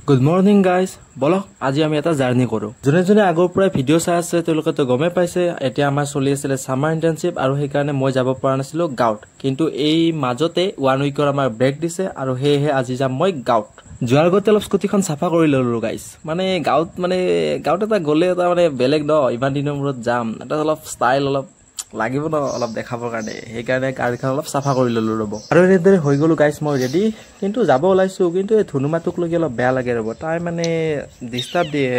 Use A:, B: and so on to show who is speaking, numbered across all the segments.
A: Good morning guys বলক আজি আমি এটা জাৰ্ণি কৰোঁ যোনে যোনে আগৰ পৰা ভিডিঅ' চাই আছে তেওঁলোকে তো গমেই পাইছে এতিয়া আমাৰ চলি আছিলে সামাৰ ইণ্টাৰ্ণশ্বিপ আৰু সেইকাৰণে মই যাব পৰা নাছিলোঁ গাঁৱত কিন্তু এই মাজতে 1 উইকৰ আমাৰ ব্ৰেক দিছে আৰু সেয়েহে আজি যাম মই গাঁৱত যোৱাৰ আগতে অলপ স্কুটিখন চাফা কৰি ল'লোঁ গাইজ মানে গাঁৱত এটা গ'লে এটা মানে বেলেগ ন ইমান দিনৰ মূৰত যাম এটা অলপ ষ্টাইল অলপ লাগিব ন অলপ দেখাবৰ কাৰণে সেইকাৰণে গাড়ীখন অলপ চাফা কৰি ল'লোঁ ৰ'ব আৰু এনেদৰে হৈ গ'লোঁ গাইজ মই ৰেডি কিন্তু যাব ওলাইছোঁ কিন্তু এই ধুনুমাটোক লৈ অলপ বেয়া লাগে ৰ'ব তাই মানে ডিষ্টাৰ্ব দিয়ে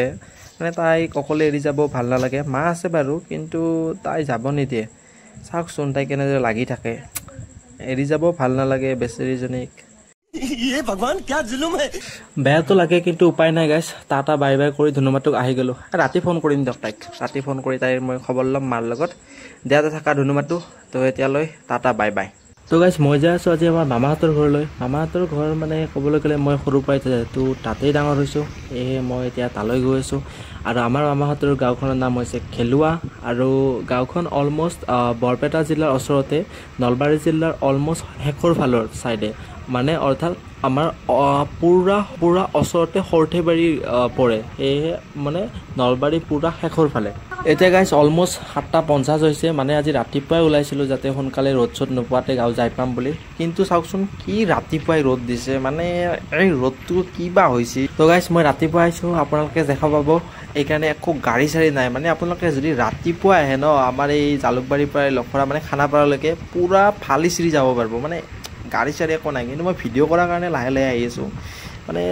A: মানে তাইক অকলে এৰি যাব ভাল নালাগে মা আছে বাৰু কিন্তু তাই যাব নিদিয়ে চাওকচোন তাই কেনেদৰে লাগি থাকে এৰি যাব ভাল নালাগে বেচেৰীজনীক
B: ये भगवान क्या जुलुम है
A: বেয়াটো লাগে কিন্তু উপায় নাই গাইজ টাটা বাই বাই কৰি ধুনুমাটোক আহি গ'লোঁ ৰাতি ফোন কৰিম দিয়ক তাইক ৰাতি ফোন কৰি তাইৰ মই খবৰ ল'ম মাৰ লগত দেয়াতে থকা ধুনুমাটো তো এতিয়ালৈ টাটা বাই বাই তো গাইজ মই যাই আছোঁ আজি আমাৰ মামাহঁতৰ ঘৰলৈ মামাহঁতৰ ঘৰ মানে ক'বলৈ গ'লে মই সৰুৰ পৰাই তো তাতেই ডাঙৰ হৈছোঁ সেয়েহে মই এতিয়া তালৈ গৈ আছোঁ আৰু আমাৰ মামাহঁতৰ গাঁওখনৰ নাম হৈছে খেলুৱা আৰু গাঁওখন অলমষ্ট বৰপেটা জিলাৰ ওচৰতে নলবাৰী জিলাৰ অলমষ্ট শেষৰ ফালৰ ছাইডে মানে অৰ্থাৎ আমাৰ পুৰা ওচৰতে সৰ্থেবাৰী পৰে সেয়েহে মানে নলবাৰী পুৰা শেষৰ ফালে এতিয়া গাইজ অলমষ্ট 7:50 হৈছে মানে আজি ৰাতিপুৱাই ওলাইছিলোঁ যাতে সোনকালে ৰ'দ চ'দ নোপোৱাতে গাঁও যাই পাম বুলি কিন্তু চাওকচোন কি ৰাতিপুৱাই ৰ'দ দিছে মানে এই ৰ'দটো কিবা হৈছে তো গাইজ মই ৰাতিপুৱা আহিছোঁ আপোনালোকে দেখা পাব এইকাৰণে একো গাড়ী চাড়ী নাই মানে আপোনালোকে যদি ৰাতিপুৱা আহে ন আমাৰ এই জালুকবাৰীৰ পৰা লখৰা মানে খানাপাৰালৈকে পুৰা ফালি চিৰি যাব পাৰিব মানে গাড়ী চাড়ী একো নাই কিন্তু মই ভিডিঅ' কৰাৰ কাৰণে লাহে লাহে আহি আছোঁ মানে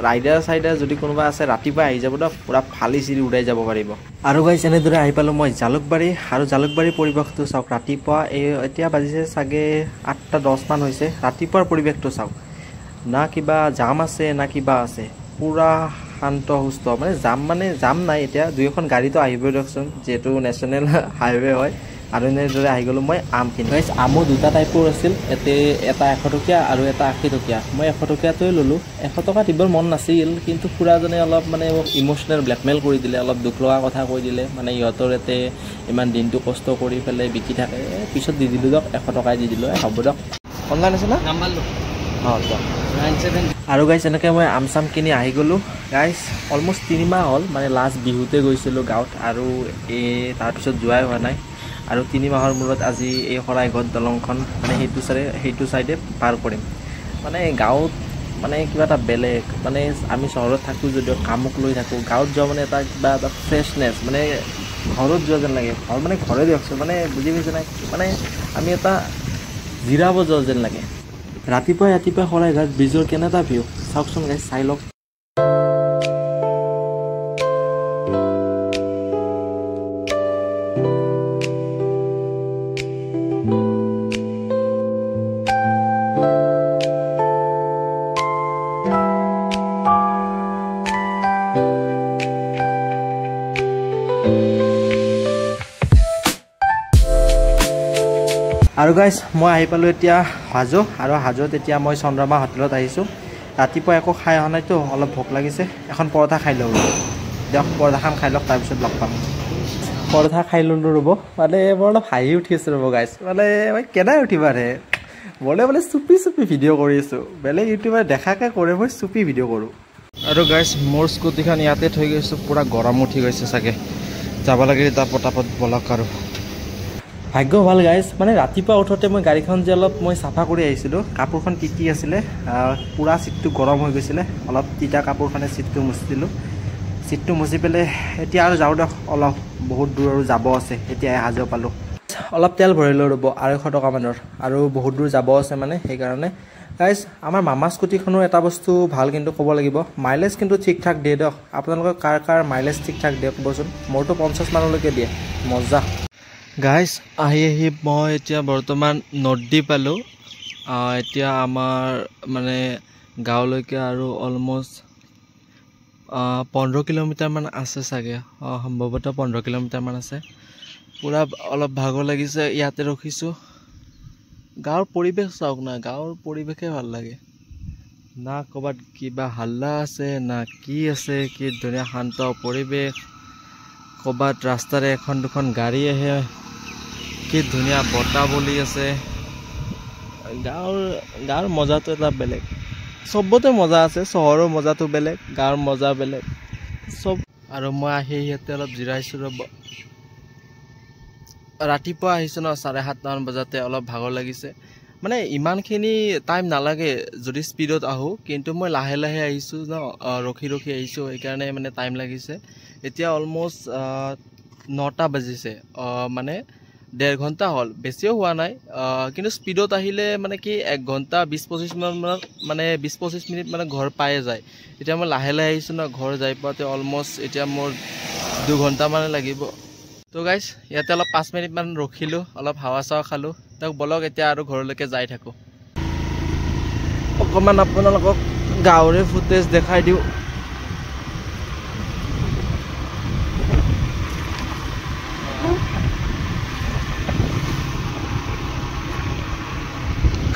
A: ৰাইডাৰ যদি কোনোবা আছে ৰাতিপুৱা আহি যাব ন পুৰা ফালি চিৰি উৰাই যাব পাৰিব আৰু গাইজ এনেদৰে আহি পালোঁ মই জালুকবাৰী আৰু জালুকবাৰীৰ পৰিৱেশটো চাওক ৰাতিপুৱা এতিয়া বাজিছে চাগে 8:10 মান হৈছে ৰাতিপুৱাৰ পৰিৱেশটো চাওক না কিবা জাম আছে না কিবা আছে পুৰা শান্ত সুস্থ মানে জাম নাই এতিয়া দুই এখন গাড়ীটো আহিবই দিয়কচোন যিহেতু নেশ্যনেল হাইৱে হয় আৰু এনেদৰে আহি গ'লোঁ মই আম কিনি গাইজ আমো দুটা টাইপৰ আছিল এটা 100 টকীয়া আৰু এটা 80 টকীয়া মই 100 টকীয়াটোৱে ল'লোঁ 100 টকা দিবৰ মন নাছিল কিন্তু খুৰাজনে অলপ মানে মোক ইম'চনেল ব্লেকমেইল কৰি দিলে অলপ দুখ লগা কথা কৈ দিলে মানে ইহঁতৰ ইয়াতে ইমান দিনটো কষ্ট কৰি পেলাই বিকি থাকে পিছত দি দিলোঁ দিয়ক 100 টকাই দি দিলোঁ হ'ব দিয়ক অনলাইন আছে না নাম্বাৰ লো অঁ দিয়ক 97 আৰু গাইজ এনেকৈ মই আম চাম কিনি আহি গ'লোঁ গাইজ অলমষ্ট 3 মাহ হ'ল মানে লাষ্ট বিহুতে গৈছিলোঁ গাঁৱত আৰু তাৰপিছত যোৱাই হোৱা নাই আৰু 3 মাহৰ মূৰত আজি এই শৰাইঘাট দলংখন মানে সেইটো চাইডে পাৰ কৰিম মানে গাঁৱত মানে কিবা এটা বেলেগ মানে আমি চহৰত থাকোঁ যদিও কামক লৈ থাকোঁ গাঁৱত যোৱা মানে এটা কিবা এটা ফ্ৰেছনেছ মানে ঘৰত যোৱা যেন লাগে ঘৰ মানে ঘৰে দিয়কচোন মানে বুজি পাইছে নাই মানে আমি এটা জিৰাব যোৱা যেন লাগে ৰাতিপুৱাই শৰাইঘাট ব্ৰিজৰ কেনে এটা ভিউ চাওকচোন গাইজ চাই লওক আৰু গাইজ মই আহি পালোঁ এতিয়া হাজো আৰু হাজোত এতিয়া মই চন্দ্ৰমা হোটেলত আহিছোঁ ৰাতিপুৱা একো খাই অহা নাইতো অলপ ভোক লাগিছে এখন পৰঠা খাই লওঁ দিয়ক পৰঠাখন খাই লওক তাৰপিছত লগ পাম পৰঠা খাই ল'লোঁ ৰ'ব মানে মই অলপ হাঁহি উঠি আছোঁ ৰ'ব গাইজ মানে মই কেনেকৈ উঠিবাৰে বোলে চুপি ভিডিঅ' কৰি আছোঁ বেলেগ ইউটিউবাৰে দেখাকৈ কৰে মই চুপি ভিডিঅ' কৰোঁ আৰু গাইজ মোৰ স্কুটিখন ইয়াতে থৈ গৈছোঁ পূৰা গৰম উঠি গৈছে চাগে যাব লাগে তাৰ পটাপট বলক আৰু ভাগ্য ভাল গাইজ মানে ৰাতিপুৱা উঠোঁতে মই গাড়ীখন যে অলপ মই চাফা কৰি আহিছিলোঁ কাপোৰখন তিতি আছিলে পূৰা ছিটটো গৰম হৈ গৈছিলে অলপ তিতা কাপোৰখনে ছিটটো মুচিছিলোঁ ছিটটো মুচি পেলাই এতিয়া আৰু যাওঁ দিয়ক অলপ বহুত দূৰ আৰু যাব আছে এতিয়া হাজো পালোঁ অলপ তেল ভৰিলোঁ ৰ'ব 200 টকা মানৰ আৰু বহুত দূৰ যাব আছে মানে সেইকাৰণে গাইজ আমাৰ মামা স্কুটিখনো এটা বস্তু ভাল কিন্তু ক'ব লাগিব মাইলেজ কিন্তু ঠিক ঠাক দিয়ে দিয়ক আপোনালোকৰ কাৰ মাইলেজ ঠিক ঠাক দিয়ে ক'বচোন মোৰতো 50 মানলৈকে দিয়ে মজা গাইজ আহি মই এতিয়া বৰ্তমান নদী পালোঁ এতিয়া আমাৰ মানে গাঁৱলৈকে আৰু অলমষ্ট 15 কিলোমিটাৰমান আছে চাগে সম্ভৱতঃ 15 কিলোমিটাৰমান আছে পূৰা অলপ ভাগৰ লাগিছে ইয়াতে ৰখিছোঁ গাঁৱৰ পৰিৱেশ চাওক না গাঁৱৰ পৰিৱেশে ভাল লাগে না ক'ৰবাত কিবা হাল্লা আছে না কি আছে কি ধুনীয়া শান্ত পৰিৱেশ ক'ৰবাত ৰাস্তাৰে এখন দুখন গাড়ী আহে কি ধুনীয়া বতাহ বলি আছে গাঁৱৰ মজাটো এটা বেলেগ চবতে মজা আছে চহৰৰ মজাটো বেলেগ গাঁৱৰ মজা বেলেগ চব আৰু মই আহি ইয়াতে অলপ জিৰাইছো ৰব ৰাতিপুৱা আহিছো ন 7:30 মান বজাতে অলপ ভাগৰ লাগিছে মানে ইমানখিনি টাইম নালাগে যদি স্পিডত আহো কিন্তু মই লাহে লাহে আহিছো ন ৰখি ৰখি আহিছো এইকাৰণে মানে টাইম লাগিছে এতিয়া অলমোষ্ট 9টা বাজিছে মানে 1.5 ঘণ্টা হল বেছিও হোৱা নাই কিন্তু স্পিডত আহিলে মানে কি 1 ঘণ্টা 20-25 মিনিট মানে 20-25 মিনিট মানে ঘৰ পায়ে যায় এতিয়া মই লাহে লাহে আহিছো ন ঘৰ যাই পাওঁতে অলমোষ্ট এতিয়া মোৰ 2 ঘণ্টা মানে লাগিব তো গাইস ইয়াতে অলপ 5 মিনিট মান ৰখিলো অলপ হাৱা চাৱা খালো তাক বলক এতিয়া আৰু ঘৰলৈকে যাই থাকো অকমান আপোনালোকক গাঁৱৰে ফুটেজ দেখাই দিও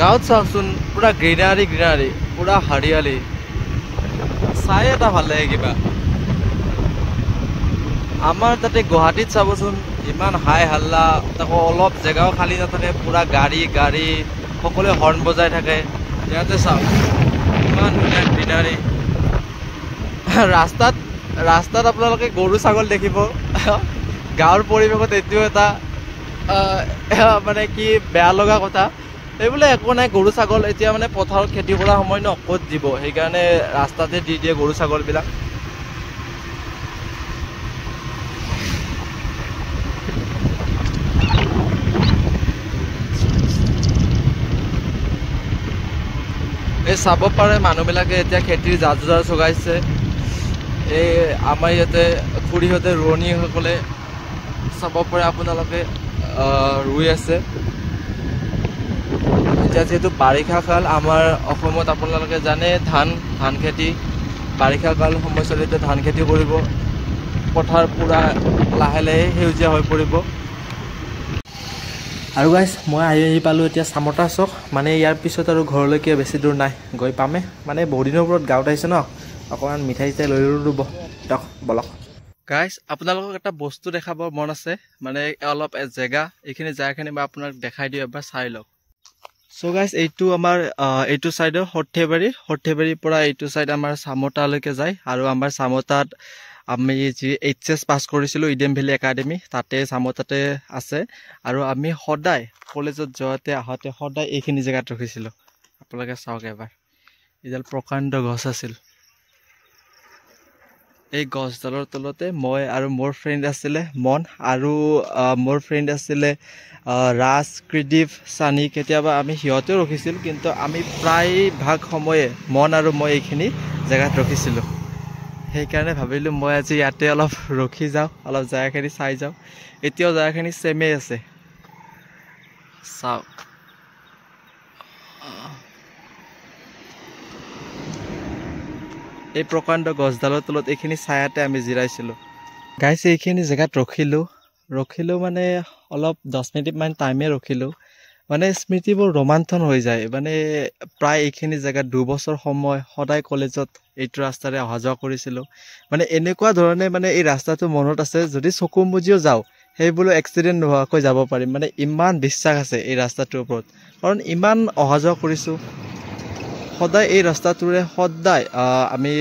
A: গাঁৱত চাওকচোন পুৰা গ্ৰীনাৰী পুৰা হাৰিয়ালি চাই এটা ভাল লাগে কিবা আমাৰ তাতে গুৱাহাটীত চাবচোন ইমান হাই হাল্লা তাকো অলপ জেগাও খালী নাথাকে পুৰা গাড়ী সকলোৱে হৰ্ণ বজাই থাকে ইয়াতে চাওক ইমান ধুনীয়া গ্ৰীনাৰী ৰাস্তাত আপোনালোকে গৰু ছাগল দেখিব গাঁৱৰ পৰিৱেশত এইটো এটা মানে কি বেয়া লগা কথা এইবোলে একো নাই গৰু ছাগল এতিয়া মানে পথাৰত খেতি কৰা সময় ন ক'ত দিব সেইকাৰণে ৰাস্তাতে দি দিয়ে গৰু ছাগলবিলাক এই চাব পাৰে মানুহবিলাকে এতিয়া খেতিৰ যা-যোগাৰ চগাইছে এই আমাৰ ইয়াতে খুৰীহঁতে ৰোৱনীসকলে চাব পাৰে আপোনালোকে ৰুই আছে এতিয়া যেহেতু বাৰিষা কাল আমাৰ অসমত আপোনালোকে জানে ধান খেতি বাৰিষা কাল সময়ছোৱাত ধান খেতি কৰিব পথাৰ পুৰা লাহে লাহে সেউজীয়া হৈ পৰিব আৰু গাইছ মই আহি পালোঁ এতিয়া চামতা চক মানে ইয়াৰ পিছত আৰু ঘৰলৈকে বেছি দূৰ নাই গৈ পামে মানে বহুত দিনৰ ওপৰত গাঁৱত আহিছে ন অকণমান মিঠাই চিঠাই লৈ ল'ব দিয়ক বলক গাইছ আপোনালোকক এটা বস্তু দেখাব মন আছে মানে অলপ জেগা এইখিনি জেগাখিনি মই আপোনাক দেখাই দিওঁ এবাৰ চাই লওক সো গাইছ এইটো আমাৰ এইটো সাইডৰ হৰ্থেবাৰীৰ পৰা এইটো সাইড আমাৰ চামতালৈকে যায় আৰু আমাৰ চামতাত আমি যি এইচএস পাস কৰিছিলোঁ ইডেন ভেলী একাডেমি তাতে চামতাতে আছে আৰু আমি সদায় কলেজত যোৱাতে আহোঁতে সদায় এইখিনি জেগাত ৰখিছিলোঁ আপোনালোকে চাওক এবাৰ এডাল প্ৰকাণ্ড গছ আছিল এই গছডালৰ তলতে মই আৰু মোৰ ফ্ৰেণ্ড আছিলে মন আৰু মোৰ ফ্ৰেণ্ড আছিলে ৰাজ ক্ৰিদীপ সানি কেতিয়াবা আমি সিহঁতেও ৰখিছিল কিন্তু আমি প্ৰায় ভাগ সময়ে মন আৰু মই এইখিনি জেগাত ৰখিছিলোঁ সেইকাৰণে ভাবিলোঁ মই আজি ইয়াতে অলপ ৰখি যাওঁ অলপ জেগাখিনি চাই যাওঁ এতিয়াও জেগাখিনি চেমেই আছে চাওক এই প্ৰকাণ্ড গছডালৰ তলত এইখিনি ছায়াতে আমি জিৰাইছিলোঁ গাইছ এইখিনি জেগাত ৰখিলোঁ মানে অলপ 10 মিনিট মান টাইমে ৰখিলোঁ মানে স্মৃতিবোৰ ৰোমান্থন হৈ যায় মানে প্ৰায় এইখিনি জেগাত 2 বছৰ সময় সদায় কলেজত এইটো ৰাস্তাৰে অহা যোৱা কৰিছিলোঁ মানে এনেকুৱা ধৰণে মানে এই ৰাস্তাটো মনত আছে যদি চকু মুজিও যাওঁ সেইবোৰো এক্সিডেণ্ট নোহোৱাকৈ যাব পাৰিম মানে ইমান বিশ্বাস আছে এই ৰাস্তাটোৰ ওপৰত কাৰণ ইমান অহা যোৱা কৰিছোঁ সদায় এই ৰাস্তাটোৰে সদায় আমি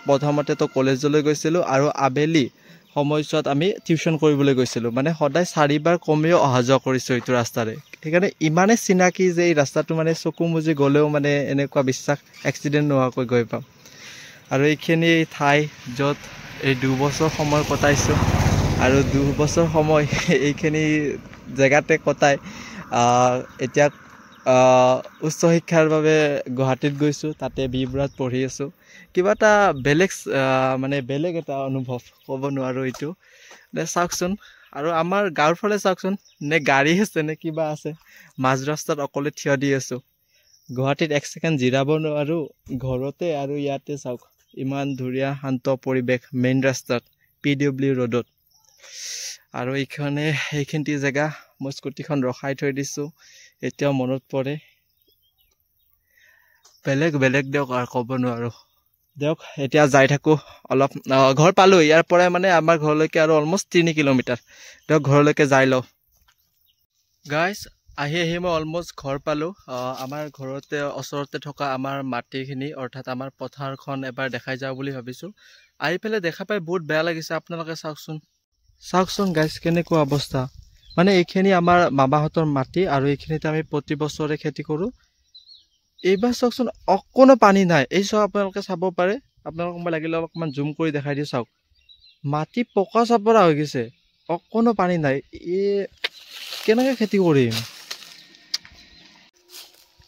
A: প্ৰথমতেতো কলেজলৈ গৈছিলোঁ আৰু আবেলি সময়ছোৱাত আমি টিউশ্যন কৰিবলৈ গৈছিলোঁ মানে সদায় 4বাৰ কমেও অহা যোৱা কৰিছোঁ এইটো ৰাস্তাৰে সেইকাৰণে ইমানেই চিনাকি যে এই ৰাস্তাটো মানে চকু মুজি গ'লেও মানে এনেকুৱা বিশ্বাস এক্সিডেণ্ট নোহোৱাকৈ গৈ পাম আৰু এইখিনি ঠাই য'ত এই 2 বছৰ সময় কটাইছোঁ আৰু 2 বছৰ সময় এইখিনি জেগাতে কটাই এতিয়া উচ্চ শিক্ষাৰ বাবে গুৱাহাটীত গৈছোঁ তাতে বি-বৰুৱাত পঢ়ি আছোঁ কিবা এটা বেলেগ এটা অনুভৱ ক'ব নোৱাৰোঁ এইটো চাওকচোন আৰু আমাৰ গাঁৱৰ ফালে চাওকচোন নে গাড়ী আছে নে কিবা আছে মাজ ৰাস্তাত অকলে থিয় দি আছোঁ গুৱাহাটীত 1 ছেকেণ্ড জিৰাব নোৱাৰোঁ ঘৰতে আৰু ইয়াতে চাওক ইমান ধুনীয়া শান্ত পৰিৱেশ মেইন ৰাস্তাত PW ৰোডত আৰু এইখিনি জেগা মই স্কুটিখন ৰখাই থৈ দিছোঁ এতিয়াও মনত পৰে বেলেগ দিয়ক আৰু ক'ব নোৱাৰোঁ দিয়ক এতিয়া যাই থাকোঁ অলপ ঘৰ পালোঁ ইয়াৰ পৰাই মানে আমাৰ ঘৰলৈকে আৰু অলমষ্ট 3 কিলোমিটাৰ দিয়ক ঘৰলৈকে যাই লওঁ গাইছ আহি মই অলমোষ্ট ঘৰ পালোঁ। আমাৰ ঘৰতে ওচৰতে থকা আমাৰ মাটিখিনি অৰ্থাৎ আমাৰ পথাৰখন এবাৰ দেখাই যাওঁ বুলি ভাবিছোঁ। আহি পেলাই দেখা পাই বহুত বেয়া লাগিছে। আপোনালোকে চাওকচোন গাইজ কেনেকুৱা অৱস্থা। মানে এইখিনি আমাৰ মামাহঁতৰ মাটি আৰু এইখিনিতে আমি প্ৰতি বছৰে খেতি কৰোঁ। এইবাৰ চাওকচোন অকণো পানী নাই। এই চাওক আপোনালোকে চাব পাৰে। আপোনালোকক মই লাগিলে অকণমান জুম কৰি দেখাই দিওঁ। চাওক মাটি পকা চাপৰা হৈ গৈছে, অকণো পানী নাই। কেনেকৈ খেতি কৰিম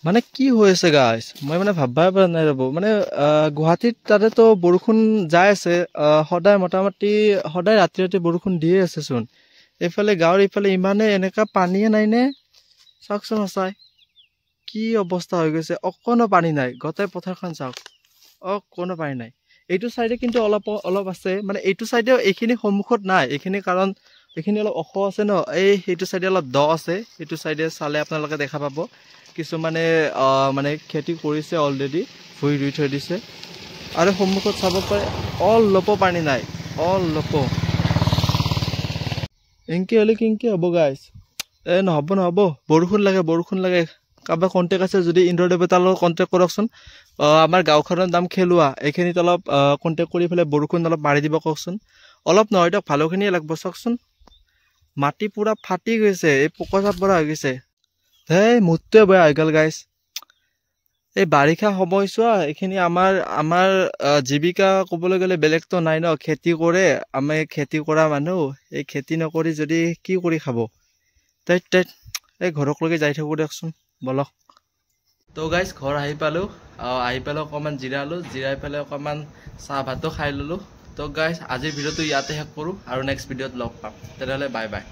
A: মানে কি হৈ আছে গাইজ, মই মানে ভাববাই পৰা নাই ৰ'ব। মানে গুৱাহাটীত তাতেতো বৰষুণ যাই আছে সদায়, মোটামুটি সদায় ৰাতি ৰাতি বৰষুণ দিয়ে আছে চোন। এইফালে গাঁৱৰ এইফালে ইমানে এনেকা পানীয়ে নাই নে? চাওকচোন সঁচাই কি অৱস্থা হৈ গৈছে, অকণো পানী নাই। গোটেই পথাৰখন চাওক, অকণো পানী নাই। এইটো চাইডে কিন্তু অলপ আছে, মানে এইটো চাইডে এইখিনি সন্মুখত নাই। এইখিনি কাৰণ এইখিনি অলপ ওখ আছে ন, সেইটো চাইডে অলপ দ আছে। সেইটো চাইডে চালে আপোনালোকে দেখা পাব কিছুমানে মানে খেতি কৰিছে অলৰেডি, ভুই ৰুই থৈ দিছে। আৰু সন্মুখত চাব পাৰে অলপো পানী নাই, অলপ। এনকে হ'লে কেনকে হ'ব গাইজ? নহ'ব। বৰষুণ লাগে। কাৰোবাৰ কণ্টেক্ট আছে যদি ইন্দ্ৰদেৱতাৰ লগত কণ্টেক্ট কৰকচোন। আমাৰ গাঁওখনৰ নাম খেলুৱা, এইখিনিত অলপ কণ্টেক্ট কৰি পেলাই বৰষুণ অলপ মাৰি দিব কওকচোন। অলপ নহয় দিয়ক, ভালোখিনিয়ে লাগিব। চাওকচোন মাটি পুৰা ফাটি গৈছে, এই পকা চাপৰা হৈ গৈছে। মোতটোৱে বেয়া হৈ গ'ল গাইজ। এই বাৰিষা সময়ছোৱা এইখিনি আমাৰ জীৱিকা ক'বলৈ গ'লে বেলেগতো নাই ন, খেতি কৰে। আমি খেতি কৰা মানুহ, এই খেতি নকৰি যদি কি কৰি খাব? এই ঘৰকলৈকে যাই থাকোঁ দিয়কচোন, বলক। তো গাইজ ঘৰ আহি পালোঁ অকণমান জিৰাই পেলাই অকণমান চাহ ভাতো খাই ল'লোঁ। তো গাইজ আজিৰ ভিডিঅ'টো ইয়াতে শেষ কৰোঁ আৰু নেক্সট ভিডিঅ'ত লগ পাম। তেনেহ'লে বাই বাই।